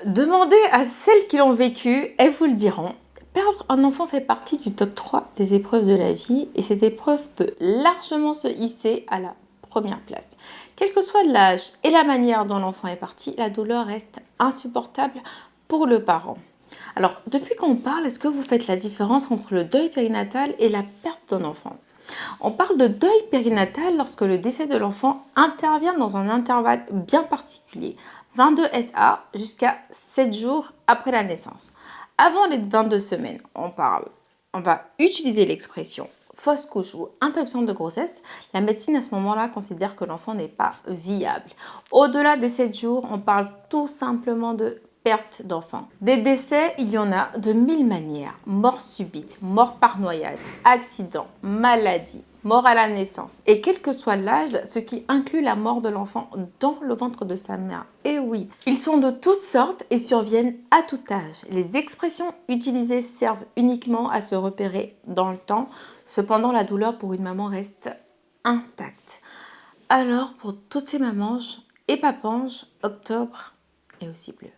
Demandez à celles qui l'ont vécu, elles vous le diront. Perdre un enfant fait partie du top 3 des épreuves de la vie et cette épreuve peut largement se hisser à la première place. Quel que soit l'âge et la manière dont l'enfant est parti, la douleur reste insupportable pour le parent. Alors, depuis qu'on parle, est-ce que vous faites la différence entre le deuil périnatal et la perte d'un enfant? On parle de deuil périnatal lorsque le décès de l'enfant intervient dans un intervalle bien particulier, 22 SA jusqu'à 7 jours après la naissance. Avant les 22 semaines, on va utiliser l'expression fausse couche ou interruption de grossesse. La médecine à ce moment-là considère que l'enfant n'est pas viable. Au-delà des 7 jours, on parle tout simplement de perte d'enfant. Des décès, il y en a de mille manières. Mort subite, mort par noyade, accident, maladie, mort à la naissance. Et quel que soit l'âge, ce qui inclut la mort de l'enfant dans le ventre de sa mère. Et oui, ils sont de toutes sortes et surviennent à tout âge. Les expressions utilisées servent uniquement à se repérer dans le temps. Cependant, la douleur pour une maman reste intacte. Alors, pour toutes ces mamans et papanges, octobre est aussi bleu.